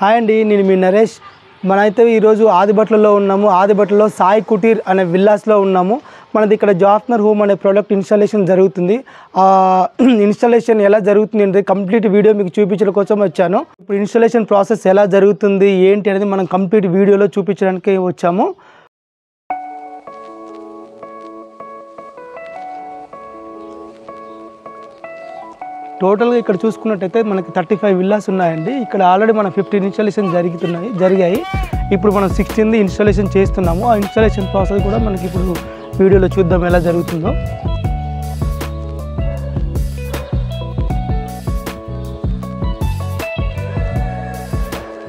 Hi అండి, నేను మీ నరేష్. మనైతే ఈరోజు ఆదిబట్లలో ఉన్నాము. ఆదిబట్లలో సాయి కుటీర్ అనే విల్లాస్లో ఉన్నాము. మనది ఇక్కడ జాఫ్నర్ హోమ్ అనే ప్రోడక్ట్ ఇన్స్టాలేషన్ జరుగుతుంది. ఇన్స్టాలేషన్ ఎలా జరుగుతుంది అంటే కంప్లీట్ వీడియో మీకు చూపించడం కోసం వచ్చాను. ఇప్పుడు ఇన్స్టాలేషన్ ప్రాసెస్ ఎలా జరుగుతుంది ఏంటి అనేది మనం కంప్లీట్ వీడియోలో చూపించడానికి వచ్చాము. టోటల్గా ఇక్కడ చూసుకున్నట్టయితే మనకి 35 విల్లాస్ ఉన్నాయండి. ఇక్కడ ఆల్రెడీ మన 15 ఇన్స్టాలేషన్ జరిగాయి. ఇప్పుడు మనం 16th ఇన్స్టాలేషన్ చేస్తున్నాము. ఆ ఇన్స్టాలేషన్ ప్రాసెస్ కూడా మనకి ఇప్పుడు వీడియోలో చూద్దాం ఎలా జరుగుతుందో.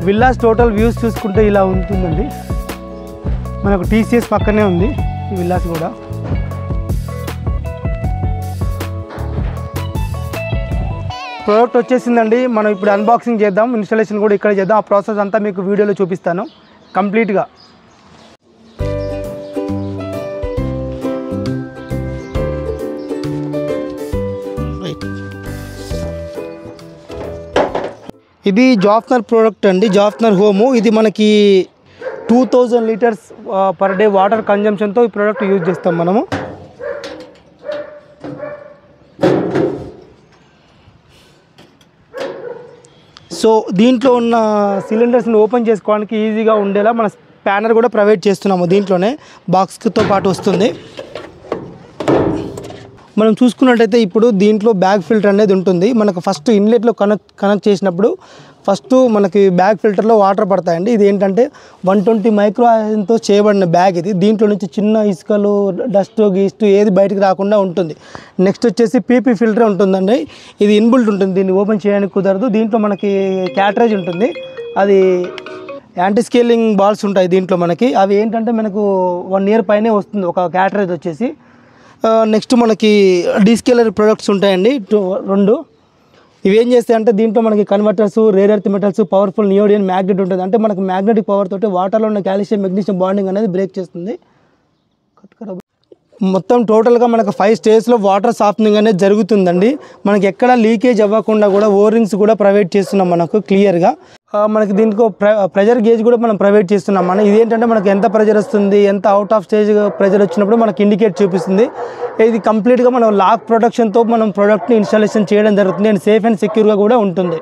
విల్లాస్ టోటల్ వ్యూస్ చూసుకుంటే ఇలా ఉంటుందండి. మనకు టీసీఎస్ పక్కనే ఉంది ఈ విల్లాస్ కూడా. ప్రోడక్ట్ వచ్చేసిందండి. మనం ఇప్పుడు అన్బాక్సింగ్ చేద్దాం, ఇన్స్టాలేషన్ కూడా ఇక్కడ చేద్దాం. ఆ ప్రాసెస్ అంతా మీకు వీడియోలో చూపిస్తాను కంప్లీట్గా. ఇది జాఫ్నర్ ప్రోడక్ట్ అండి, జాఫ్నర్ హోము. ఇది మనకి 2000 లీటర్స్ పర్ డే వాటర్ కన్జంప్షన్తో ఈ ప్రోడక్ట్ యూజ్ చేస్తాం మనము. సో దీంట్లో ఉన్న సిలిండర్స్ని ఓపెన్ చేసుకోవడానికి ఈజీగా ఉండేలా మన స్పానర్ కూడా ప్రొవైడ్ చేస్తున్నాము. దీంట్లోనే బాక్స్తో పాటు వస్తుంది. మనం చూసుకున్నట్టయితే ఇప్పుడు దీంట్లో బ్యాగ్ ఫిల్టర్ అనేది ఉంటుంది. మనకు ఫస్ట్ ఇన్లెట్లో కనెక్ట్ చేసినప్పుడు ఫస్ట్ మనకి బ్యాగ్ ఫిల్టర్లో వాటర్ పడతాయండి. ఇది ఏంటంటే 120 మైక్రో ఐరన్తో చేయబడిన బ్యాగ్ ఇది. దీంట్లో నుంచి చిన్న ఇసుకలు, డస్ట్, గీస్ట్ ఏది బయటకు రాకుండా ఉంటుంది. నెక్స్ట్ వచ్చేసి పీపీ ఫిల్టర్ ఉంటుందండి. ఇది ఇన్బుల్ట్ ఉంటుంది, దీన్ని ఓపెన్ చేయడానికి కుదరదు. దీంట్లో మనకి క్యాటరేజ్ ఉంటుంది. అది యాంటీ స్కేలింగ్ బాల్స్ ఉంటాయి దీంట్లో మనకి. అవి ఏంటంటే మనకు 1 year పైనే వస్తుంది ఒక క్యాటరేజ్ వచ్చేసి. నెక్స్ట్ మనకి డీస్కేలర్ ప్రొడక్ట్స్ ఉంటాయండి 2. ఇవి ఏం చేస్తాయంటే దీంట్లో మనకి converters, rare earth metals, powerful neodymium magnet ఉంటుంది. అంటే మనకి మ్యాగ్నెటిక్ పవర్ తోటి వాటర్లో ఉన్న కాల్షియం, మెగ్నీషియం బాండింగ్ అనేది బ్రేక్ చేస్తుంది. మొత్తం టోటల్గా మనకు 5 స్టేజ్లో వాటర్ సాఫ్టనింగ్ అనేది జరుగుతుందండి. మనకి ఎక్కడ లీకేజ్ అవ్వకుండా కూడా ఓరింగ్స్ కూడా ప్రొవైడ్ చేస్తున్నాం మనకు క్లియర్గా. మనకి దీంట్లో ప్రెజర్ గేజ్ కూడా మనం ప్రొవైడ్ చేస్తున్నాం. మనం ఇదేంటంటే మనకు ఎంత ప్రెజర్ వస్తుంది, ఎంత అవుట్ ఆఫ్ స్టేజ్ ప్రెజర్ వచ్చినప్పుడు మనకి ఇండికేట్ చూపిస్తుంది. ఇది కంప్లీట్గా మనం లాక్ ప్రొటెక్షన్తో మనం ప్రోడక్ట్ని ఇన్స్టాలేషన్ చేయడం జరుగుతుంది. అండ్ సేఫ్ అండ్ సెక్యూర్గా కూడా ఉంటుంది.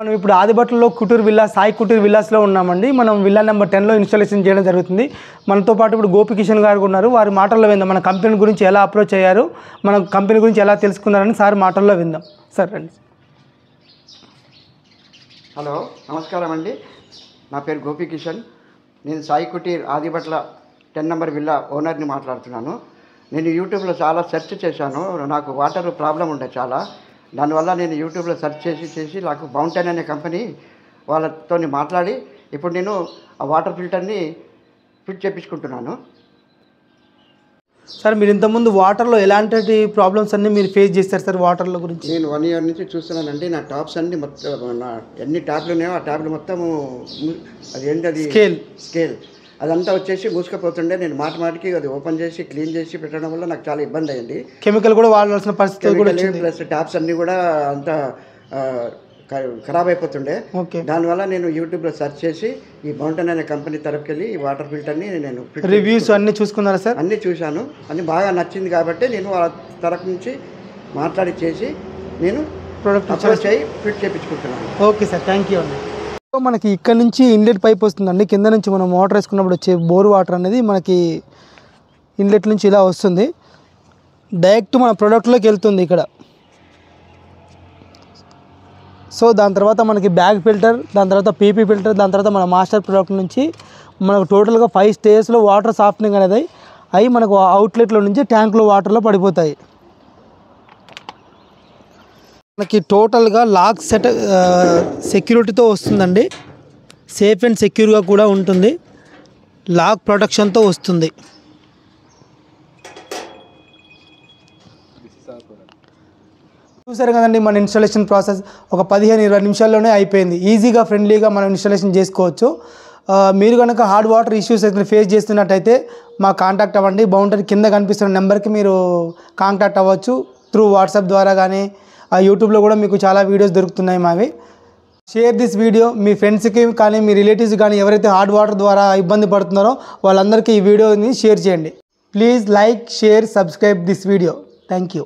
మనం ఇప్పుడు ఆదిబట్లలో కుటీర్ విల్లాస్, సాయి కుటీర్ విల్లాస్లో ఉన్నామండి. మనం విల్లా నెంబర్ 10లో ఇన్స్టాలేషన్ చేయడం జరుగుతుంది. మనతో పాటు ఇప్పుడు గోపికిషన్ గారు ఉన్నారు. వారి మాటల్లో విందాం. మన కంపెనీ గురించి ఎలా అప్రోచ్ అయ్యారు, మన కంపెనీ గురించి ఎలా తెలుసుకున్నారని సార్ మాటల్లో విందాం. సార్ రండి. హలో, నమస్కారం అండి. నా పేరు గోపికిషన్. నేను సాయి కుటీర్ ఆదిబట్ల 10 నెంబర్ విల్లా ఓనర్ని మాట్లాడుతున్నాను. నేను యూట్యూబ్లో చాలా సెర్చ్ చేశాను. నాకు వాటర్ ప్రాబ్లం ఉండే చాలా. దానివల్ల నేను యూట్యూబ్లో సెర్చ్ చేసి నాకు బౌంటైన్ అనే కంపెనీ వాళ్ళతో మాట్లాడి ఇప్పుడు నేను ఆ వాటర్ ఫిల్టర్ని ఫిట్ చేయించుకుంటున్నాను. సార్, మీరు ఇంతకుముందు వాటర్లో ఎలాంటి ప్రాబ్లమ్స్ అన్నీ మీరు ఫేస్ చేస్తారు సార్ వాటర్లో గురించి? నేను 1 year నుంచి చూస్తున్నానండి. నా టాప్స్ అన్నీ మొత్తం, నా ఎన్ని ట్యాప్లు ఉన్నాయో ఆ ట్యాప్లు మొత్తము అది ఏంటి, అది స్కేల్ అదంతా వచ్చేసి మూసుకుపోతుండే. నేను మాటికి అది ఓపెన్ చేసి క్లీన్ చేసి పెట్టడం వల్ల నాకు చాలా ఇబ్బంది అయ్యింది. కెమికల్ కూడా వాడాల్సిన పరిస్థితి కూడా ప్లస్ ట్యాప్స్ అన్నీ కూడా అంతా ఖరాబ్ అయిపోతుండే. దానివల్ల నేను యూట్యూబ్లో సెర్చ్ చేసి ఈ బౌంటైన్ అనే కంపెనీ తరపుకి వెళ్ళి ఈ వాటర్ ఫిల్టర్ని నేను రివ్యూస్ అన్నీ చూసుకున్నారా సార్? అన్నీ చూశాను. అన్నీ బాగా నచ్చింది కాబట్టి నేను వాళ్ళ తరపు నుంచి మాట్లాడి చేసి నేను ప్రోడక్ట్ అప్రోచ్ అయ్యి ఫిట్ చేయించుకుంటున్నాను. ఓకే సార్, థ్యాంక్ యూ అండి. మనకి ఇక్కడ నుంచి ఇన్లెట్ పైప్ వస్తుందండి. కింద నుంచి మనం వాటర్ వేసుకున్నప్పుడు వచ్చే బోర్ వాటర్ అనేది మనకి ఇన్లెట్ నుంచి ఇలా వస్తుంది. డైరెక్ట్ మన ప్రోడక్ట్లోకి వెళ్తుంది ఇక్కడ. సో దాని తర్వాత మనకి బ్యాగ్ ఫిల్టర్, దాని తర్వాత పీపీ ఫిల్టర్, దాని తర్వాత మన మాస్టర్ ప్రోడక్ట్ నుంచి మనకు టోటల్గా 5 స్టేజ్లో వాటర్ సాఫ్టనింగ్ అనేది అవి మనకు అవుట్లెట్లో నుంచి ట్యాంక్లో వాటర్లో పడిపోతాయి. మనకి టోటల్గా లాక్ సెక్యూరిటీతో వస్తుందండి. సేఫ్ అండ్ సెక్యూర్గా కూడా ఉంటుంది. లాక్ ప్రొటెక్షన్తో వస్తుంది. చూసారు కదండి మన ఇన్స్టాలేషన్ ప్రాసెస్ ఒక 15-20 నిమిషాల్లోనే అయిపోయింది. ఈజీగా, ఫ్రెండ్లీగా మనం ఇన్స్టాలేషన్ చేసుకోవచ్చు. మీరు కనుక హార్డ్ వాటర్ ఇష్యూస్ అయితే ఫేస్ చేస్తున్నట్టయితే మా కాంటాక్ట్ అవ్వండి. బౌండరీ కింద కనిపిస్తున్న నెంబర్కి మీరు కాంటాక్ట్ అవ్వచ్చు. త్రూ వాట్సాప్ ద్వారా కానీ యూట్యూబ్లో కూడా మీకు చాలా వీడియోస్ దొరుకుతున్నాయి మావి. Share this video. మీ ఫ్రెండ్స్కి కానీ మీ రిలేటివ్స్ కానీ ఎవరైతే హాట్ వాటర్ ద్వారా ఇబ్బంది పడుతున్నారో వాళ్ళందరికీ ఈ వీడియోని షేర్ చేయండి. Please like, share, subscribe this video. Thank you.